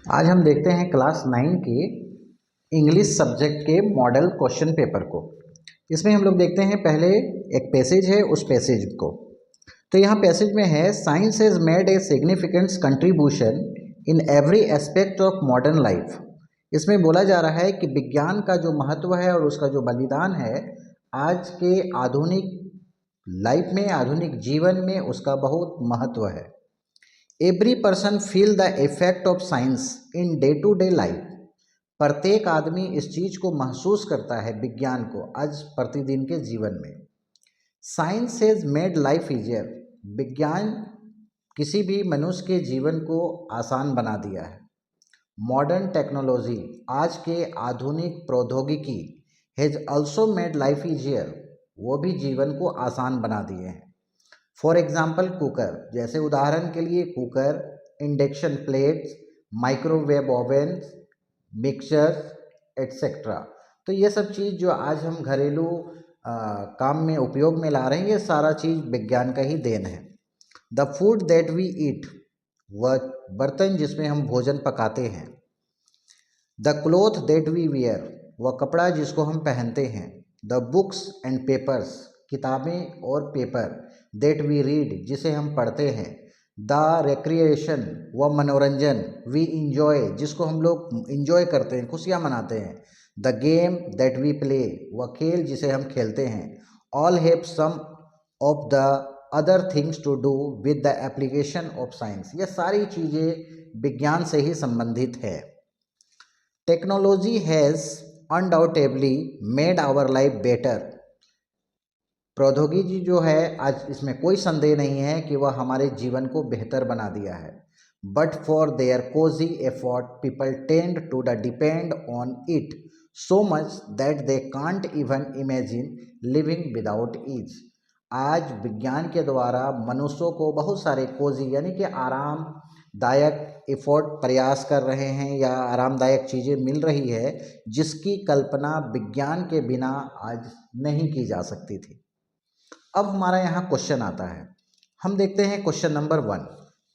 आज हम देखते हैं क्लास 9 के इंग्लिश सब्जेक्ट के मॉडल क्वेश्चन पेपर को। इसमें हम लोग देखते हैं पहले एक पैसेज है, उस पैसेज को। तो यहाँ पैसेज में है, science has made a significant contribution in every aspect of modern life. इसमें बोला जा रहा है कि विज्ञान का जो महत्व है और उसका जो बलिदान है आज के आधुनिक लाइफ में, आधुनिक जीवन में उसका बहुत महत्व है। Every person feel the effect of science in day to day life. प्रत्येक आदमी इस चीज को महसूस करता है, विज्ञान को, आज प्रतिदिन के जीवन में। Science has made life easier. विज्ञान किसी भी मनुष्य के जीवन को आसान बना दिया है। मॉडर्न टेक्नोलॉजी, आज के आधुनिक प्रौद्योगिकी, has also made life easier, वो भी जीवन को आसान बना दिए हैं। फॉर एग्जाम्पल कुकर, जैसे उदाहरण के लिए cooker, induction plates, microwave Owens, mixture etcetera. तो ये सब चीज़ जो आज हम घरेलू काम में उपयोग में ला रहे हैं, ये सारा चीज़ विज्ञान का ही देन है। The food that we eat, वह बर्तन जिसमें हम भोजन पकाते हैं। The cloth that we wear, वह कपड़ा जिसको हम पहनते हैं। द बुक्स एंड पेपर्स, किताबें और पेपर। दैट वी रीड, जिसे हम पढ़ते हैं। द रिक्रिएशन, व मनोरंजन। वी इंजॉय, जिसको हम लोग इंजॉय करते हैं, खुशियाँ मनाते हैं। The game that we play, व खेल जिसे हम खेलते हैं। All have some of the other things to do with the application of science. ये सारी चीज़ें विज्ञान से ही संबंधित है। Technology has undoubtedly made our life better. प्रौद्योगिकी जो है आज, इसमें कोई संदेह नहीं है कि वह हमारे जीवन को बेहतर बना दिया है। But for their cosy effort people tend to the depend on it so much that they can't even imagine living without is. आज विज्ञान के द्वारा मनुष्यों को बहुत सारे कोजी यानी कि आरामदायक एफर्ट प्रयास कर रहे हैं या आरामदायक चीज़ें मिल रही है जिसकी कल्पना विज्ञान के बिना आज नहीं की जा सकती थी। अब हमारा यहाँ क्वेश्चन आता है, हम देखते हैं क्वेश्चन नंबर 1।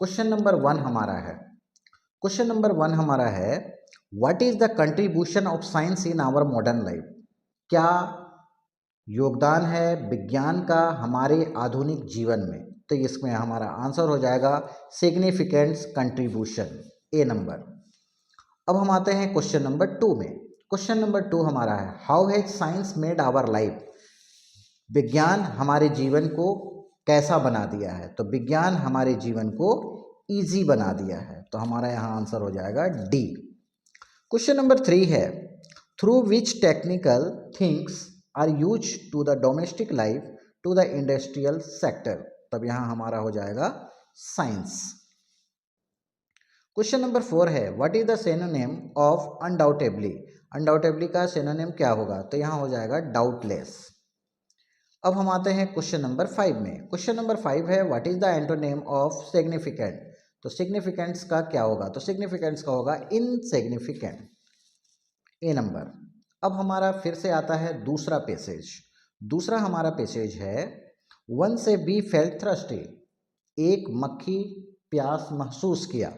क्वेश्चन नंबर 1 हमारा है, क्वेश्चन नंबर 1 हमारा है, what is the contribution of science in our modern life. क्या योगदान है विज्ञान का हमारे आधुनिक जीवन में। तो इसमें हमारा आंसर हो जाएगा सिग्निफिकेंट कंट्रीब्यूशन, ए नंबर। अब हम आते हैं क्वेश्चन नंबर 2 में। क्वेश्चन नंबर 2 हमारा है, how has science made our life. विज्ञान हमारे जीवन को कैसा बना दिया है। तो विज्ञान हमारे जीवन को इजी बना दिया है। तो हमारा यहाँ आंसर हो जाएगा डी। क्वेश्चन नंबर 3 है, through which technical things are use to the domestic life to the industrial sector. तब यहाँ हमारा हो जाएगा साइंस। क्वेश्चन नंबर 4 है, what is the synonym of undoubtedly. Undoubtedly का सिनोनिम क्या होगा। तो यहाँ हो जाएगा डाउटलेस। अब हम आते हैं क्वेश्चन नंबर 5 में। क्वेश्चन नंबर 5 है, what is the antonym of significant. तो सिग्निफिकेंट्स का क्या होगा। तो सिग्निफिकेंट्स का होगा इनसिग्निफिकेंट, ए नंबर। अब हमारा फिर से आता है दूसरा पैसेज। दूसरा हमारा पैसेज है, वन से बी फेल्ट थ्रस्टी। एक मक्खी प्यास महसूस किया।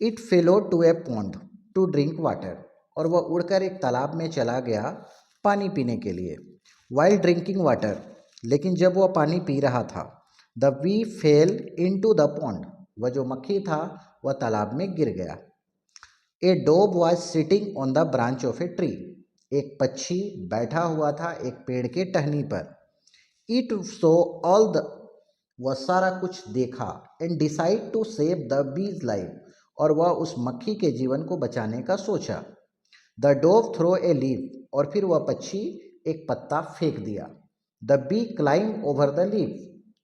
It fellow to a pond to drink water. और वह उड़कर एक तालाब में चला गया पानी पीने के लिए। वाइल ड्रिंकिंग वाटर, लेकिन जब वह पानी पी रहा था, the bee fell into the pond. वह जो मक्खी था वह तालाब में गिर गया। A dove was sitting on the branch of a tree. एक पक्षी बैठा हुआ था एक पेड़ के टहनी पर। इट सो ऑल द, वह सारा कुछ देखा। And decide to save the bees life, और वह उस मक्खी के जीवन को बचाने का सोचा। The dove throw a leaf, और फिर वह पक्षी एक पत्ता फेंक दिया। The bee climb over the leaf,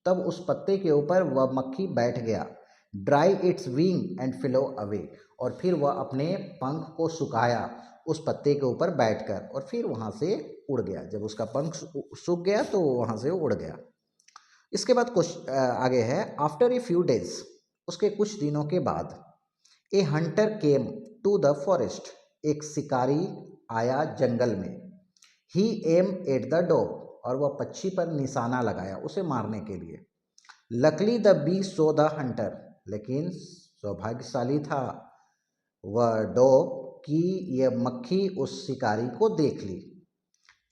तब उस पत्ते के ऊपर वह मक्खी बैठ गया। Dry its wing and flow away, और फिर वह अपने पंख को सुखाया उस पत्ते के ऊपर बैठकर, और फिर वहाँ से उड़ गया। जब उसका पंख सूख गया तो वहाँ से उड़ गया। इसके बाद आगे है, आफ्टर ए फ्यू डेज, उसके कुछ दिनों के बाद, a hunter came to the forest, एक शिकारी आया जंगल में। He aim at the dog, और वह पक्षी पर निशाना लगाया उसे मारने के लिए। Luckily the bee saw the hunter, लेकिन सौभाग्यशाली था वह डॉग की यह मक्खी उस शिकारी को देख ली।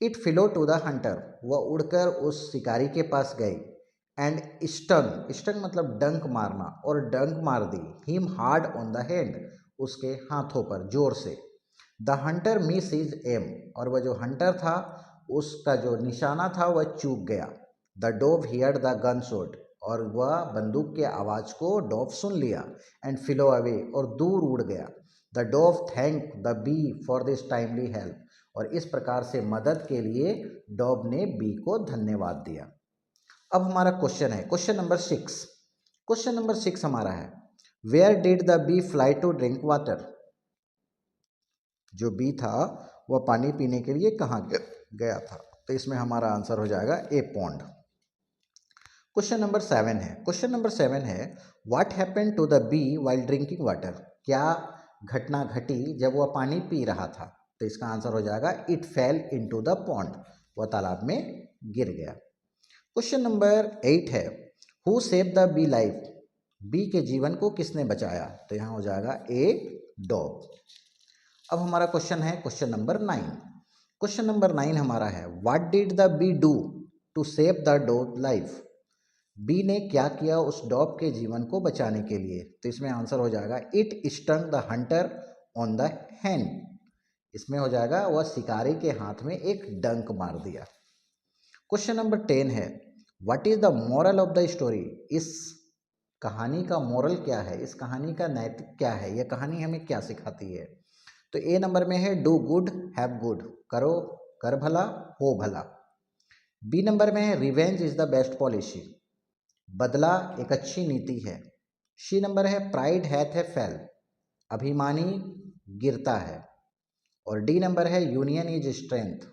It flew to the hunter, वह उड़कर उस शिकारी के पास गई। एंड स्टंग, स्टंग मतलब डंक मारना, और डंक मार दी him hard on the hand, उसके हाथों पर जोर से। The hunter miss his aim, और वह जो हंटर था उसका जो निशाना था वह चूक गया। The dove heard the gun shot, और वह बंदूक के आवाज़ को डोव सुन लिया। एंड फ्लो अवे, और दूर उड़ गया। The dove thank the bee for this timely help, और इस प्रकार से मदद के लिए डॉब ने बी को धन्यवाद दिया। अब हमारा क्वेश्चन है क्वेश्चन नंबर 6। क्वेश्चन नंबर 6 हमारा है where did the bee fly to drink water. जो बी था वह पानी पीने के लिए कहाँ गया था, तो इसमें हमारा आंसर हो जाएगा ए पॉन्ड। क्वेश्चन नंबर 7 है क्वेश्चन नंबर 7 है what happened to the bee while drinking water. क्या घटना घटी जब वह पानी पी रहा था, तो इसका आंसर हो जाएगा it fell into the pond, वह तालाब में गिर गया। क्वेश्चन नंबर 8 है who save the bee life, bee के जीवन को किसने बचाया, तो यहाँ हो जाएगा ए डॉग। अब हमारा क्वेश्चन है क्वेश्चन नंबर 9। क्वेश्चन नंबर 9 हमारा है what did the bee do to save the dog life. Bee ने क्या किया उस डॉग के जीवन को बचाने के लिए, तो इसमें आंसर हो जाएगा it stung the Hunter on the hand. इसमें हो जाएगा वह शिकारी के हाथ में एक डंक मार दिया। क्वेश्चन नंबर 10 है what is the moral of the story. इस कहानी का मोरल क्या है, इस कहानी का नैतिक क्या है, यह कहानी हमें क्या सिखाती है। तो ए नंबर में है डू गुड हैव गुड, करो कर भला हो भला। बी नंबर में है revenge is the best policy, बदला एक अच्छी नीति है। सी नंबर है प्राइड हैथ ए फेल, अभिमानी गिरता है। और डी नंबर है यूनियन इज स्ट्रेंथ,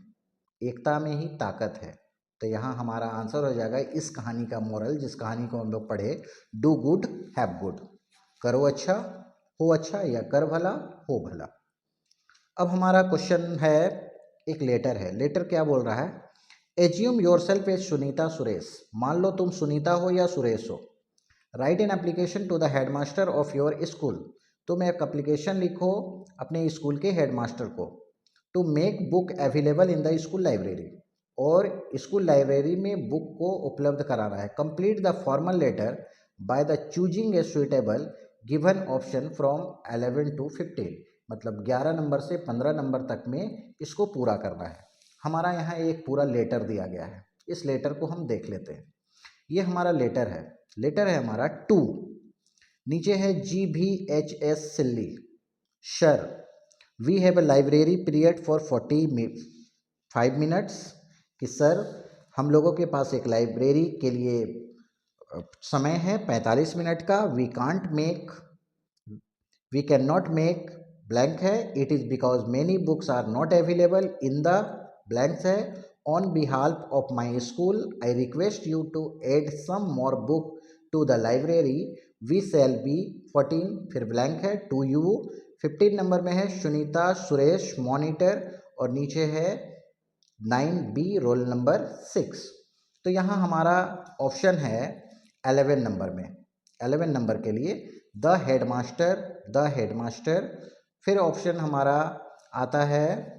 एकता में ही ताकत है। तो यहाँ हमारा आंसर हो जाएगा इस कहानी का मोरल, जिस कहानी को हम लोग पढ़े, डू गुड हैव गुड, करो अच्छा हो अच्छा, या कर भला हो भला। अब हमारा क्वेश्चन है एक लेटर है, लेटर क्या बोल रहा है assume yourself as Sunita Suresh, मान लो तुम सुनीता हो या सुरेश हो। Write an application to the headmaster of your school, तुम एक एप्लीकेशन लिखो अपने स्कूल के हेडमास्टर को। To make book available in the school library, और स्कूल लाइब्रेरी में बुक को उपलब्ध कराना है। Complete the formal letter by the choosing a suitable given option from 11 to 15, मतलब 11 नंबर से 15 नंबर तक में इसको पूरा करना है। हमारा यहाँ एक पूरा लेटर दिया गया है, इस लेटर को हम देख लेते हैं। ये हमारा लेटर है हमारा 2। नीचे है GVHS Silli sir we have a library period for 45 minutes, कि सर हम लोगों के पास एक लाइब्रेरी के लिए समय है 45 मिनट का। We can not make blank है, it is because many books are not available in the blanks है। On behalf of my school I request you to add some more book to the library, we shall be 14 फिर blank है to you. 15 number में है Sunita Suresh monitor, और नीचे है 9B roll number 6। तो यहाँ हमारा ऑप्शन है 11 नंबर में, 11 नंबर के लिए द हेडमास्टर। फिर ऑप्शन हमारा आता है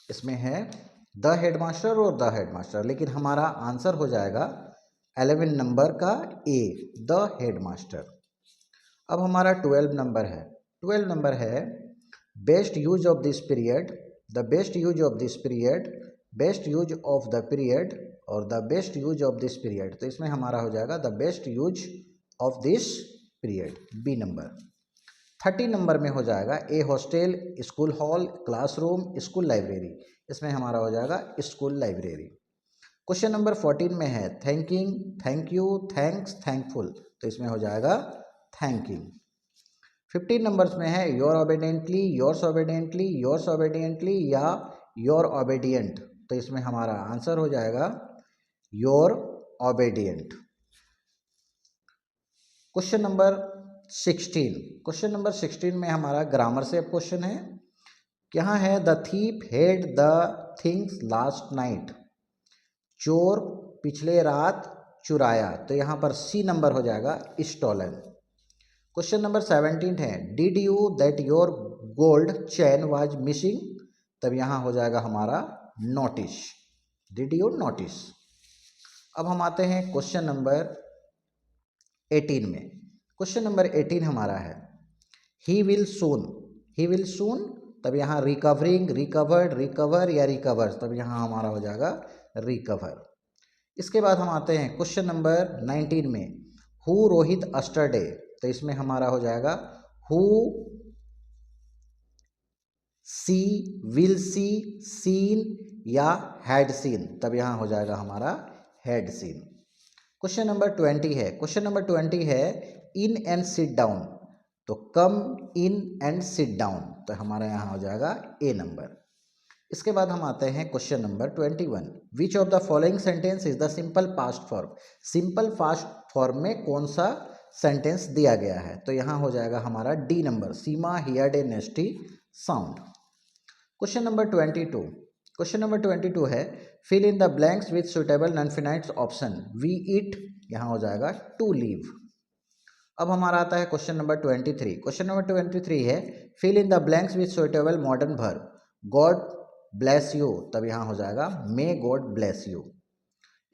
इसमें है द हेडमास्टर और द हेडमास्टर, लेकिन हमारा आंसर हो जाएगा 11 नंबर का ए द हेडमास्टर। अब हमारा 12 नंबर है, 12 नंबर है best use of this period, the best use of this period, best use of the period, और the best use of this period. तो इसमें हमारा हो जाएगा the best use of this period, B number. 30 number में हो जाएगा A hostel, school hall, classroom, school library. इसमें हमारा हो जाएगा स्कूल लाइब्रेरी। क्वेश्चन नंबर 14 में है thanking, thank you, thanks, thankful. तो इसमें हो जाएगा थैंकिंग। 15 नंबर्स में है योर ओबेडिएंटली, योर्स ओबेडिएंटली, योर्स ओबेडिएंटली, या योर ओबेडिएंट। तो इसमें हमारा आंसर हो जाएगा your obedient. Question number 16, question number 16 में हमारा ग्रामर से क्वेश्चन है। क्या है the thief head the things last night, चोर पिछले रात चुराया, तो यहाँ पर सी नंबर हो जाएगा स्टोलन। क्वेश्चन नंबर 17 है, did you that your gold chain was missing, तब यहाँ हो जाएगा हमारा नोटिस, डिड यू नोटिस। अब हम आते हैं क्वेश्चन नंबर 18 में। क्वेश्चन नंबर 18 हमारा है, ही विल सून, तब यहाँ रिकवरिंग, रिकवर्ड, रिकवर या रिकवर, तब यहाँ हमारा हो जाएगा रिकवर। इसके बाद हम आते हैं क्वेश्चन नंबर 19 में, हु रोहित अस्टरडे, तो इसमें हमारा हो जाएगा who see, will see, seen या हैड सीन, तब यहाँ हो जाएगा हमारा हैड सीन। क्वेश्चन नंबर 20 है, क्वेश्चन नंबर 20 है, इन एंड सिट डाउन, तो कम इन एंड सिट डाउन, तो हमारा यहाँ हो जाएगा ए नंबर। इसके बाद हम आते हैं question number 21, which of the following sentence is the simple past form, simple past form में कौन सा सेंटेंस दिया गया है, तो यहाँ हो जाएगा हमारा D number, Seema heard a nasty sound. Question number 22, question number 22 है, fill in the blanks with suitable non finite option, we eat, यहाँ हो जाएगा टू लीव। अब हमारा आता है क्वेश्चन नंबर 23, क्वेश्चन नंबर 23 है, fill in the blanks with suitable modern verb, God bless you, तब यहाँ हो जाएगा मे गॉड ब्लेस यू।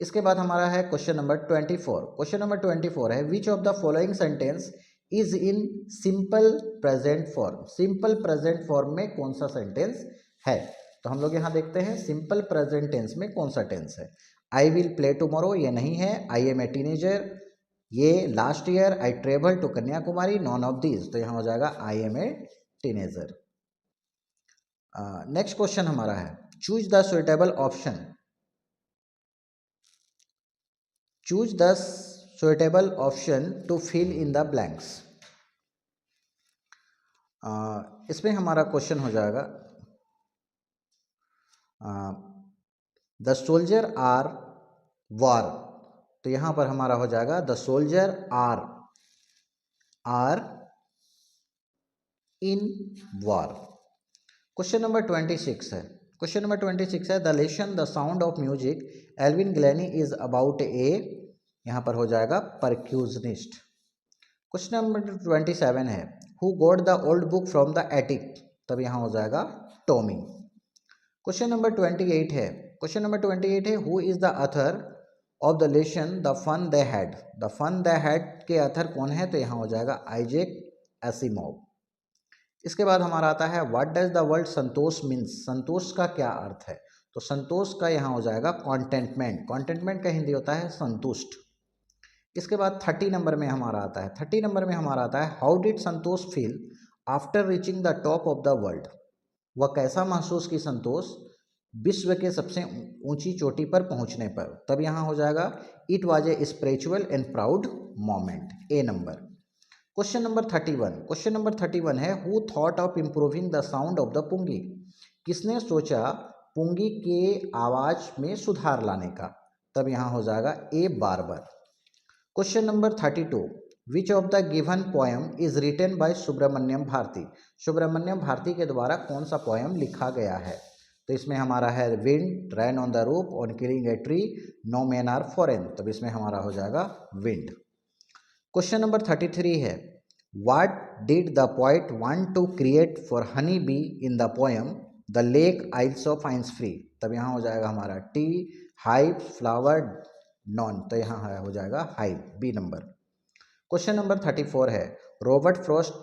इसके बाद हमारा है क्वेश्चन नंबर 24, क्वेश्चन नंबर 24 है, विच of the following sentence is in simple present form, simple present form में कौन सा सेंटेंस है, तो हम लोग यहाँ देखते हैं सिंपल प्रेजेंट टेंस में कौन सा टेंस है। आई विल प्ले टुमारो, ये नहीं है। आई एम ए टीनेजर, ये last year. I travel to Kanyakumari, none of these, तो यहाँ हो जाएगा I am a teenager. Next question हमारा है, choose the suitable option, choose the suitable option to fill in the blanks. इसमें हमारा question हो जाएगा, द सोल्जर आर वार, तो यहाँ पर हमारा हो जाएगा the soldier are in war. Question number 26 है, क्वेश्चन नंबर 26 है, the lesson the sound of music Evelyn Glennie is about a, यहाँ पर हो जाएगा परक्यूजनिस्ट। क्वेश्चन नंबर 27 है, who got the old book from the attic, तब यहाँ हो जाएगा टॉमी। क्वेश्चन नंबर 28 है, क्वेश्चन नंबर 28 है, who is the author of the lesson the fun they had, the fun they had के author कौन है, तो यहाँ हो जाएगा आइजैक एसिमोव। इसके बाद हमारा आता है, what does the word santosh means, संतोष का क्या अर्थ है, तो संतोष का यहाँ हो जाएगा कॉन्टेंटमेंट, कॉन्टेंटमेंट का हिंदी होता है संतुष्ट। इसके बाद 30 नंबर में हमारा आता है, 30 नंबर में हमारा आता है, how did Santosh feel after reaching the top of the world, वह कैसा महसूस की संतोष विश्व के सबसे ऊंची चोटी पर पहुंचने पर, तब यहाँ हो जाएगा it was a spiritual and proud moment, A number. Question number 31, question number 31 है, who thought of improving the sound of the pungi, किसने सोचा पुंगी के आवाज में सुधार लाने का, तब यहाँ हो जाएगा a barber. Question number 32, which of the given poem is written by Subramania Bharati, Subramania Bharati के द्वारा कौन सा पोएम लिखा गया है, तो इसमें हमारा है wind, rain on the roof, on killing a tree, no men are foreign, तब इसमें हमारा हो जाएगा विंड। क्वेश्चन नंबर 33 है, what did the poet want to create for honey bee in the poem the lake isles of Innisfree, तब यहाँ हो जाएगा हमारा टी, हाइव, फ्लावर, नॉन, तो यहाँ हो जाएगा hive, B number. Question number 34 है, Robert Frost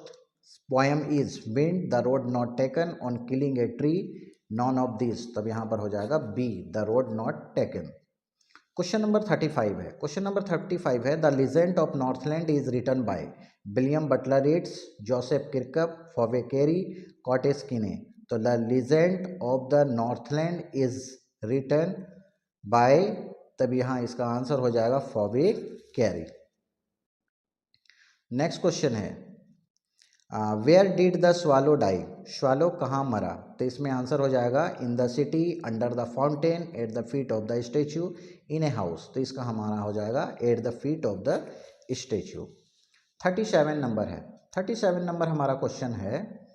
poem is wind, the road not taken, on killing a tree, none of this, तब यहाँ पर हो जाएगा B, the road not taken. Question number 35 है, क्वेश्चन नंबर 35 है, the legend of Northland is written by William Butler Yeats, Joseph Kirkup, Phoebe Cary, Coates Kinney, तो the legend of the Northland is written bye, तब यहाँ इसका answer हो जाएगा फॉवे कैरी। नेक्स्ट क्वेश्चन है, where did the swallow die, swallow कहाँ मरा, तो इसमें आंसर हो जाएगा in the city, under the fountain, at the feet of the statue, in a house, तो इसका हमारा हो जाएगा at the feet of the statue. 37 number है, 37 नंबर हमारा क्वेश्चन है,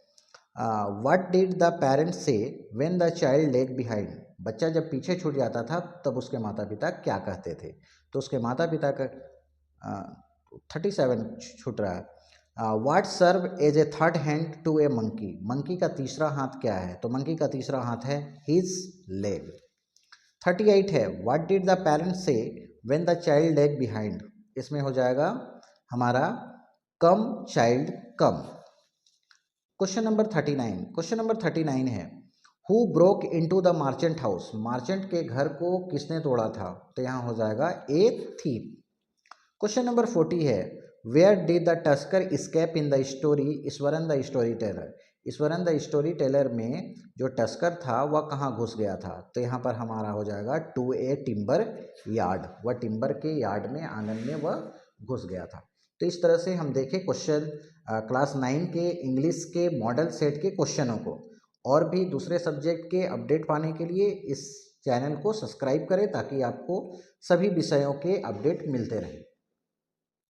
what did the parents say when the child lag behind, बच्चा जब पीछे छूट जाता था तब उसके माता पिता क्या कहते थे, तो उसके माता पिता का 37 छूट रहा है। What serve as a third hand to a monkey, monkey का तीसरा हाथ क्या है, तो मंकी का तीसरा हाथ है हिज लेग। 38 है what did the parents say when the child lag behind, इसमें हो जाएगा हमारा कम चाइल्ड कम। क्वेश्चन नंबर 39 है who broke into the merchant house, merchant के घर को किसने तोड़ा था, तो यहाँ हो जाएगा ए थीप। क्वेश्चन नंबर 40 है where did the tusker escape in the story Iswaran the storyteller, Iswaran the storyteller में जो टस्कर था वह कहाँ घुस गया था, तो यहाँ पर हमारा हो जाएगा टू ए टिम्बर यार्ड, वह टिम्बर के यार्ड में आंगन में वह घुस गया था। तो इस तरह से हम देखें क्वेश्चन क्लास 9 के इंग्लिश के मॉडल सेट के क्वेश्चनों को। और भी दूसरे सब्जेक्ट के अपडेट पाने के लिए इस चैनल को सब्सक्राइब करें ताकि आपको सभी विषयों के अपडेट मिलते रहें।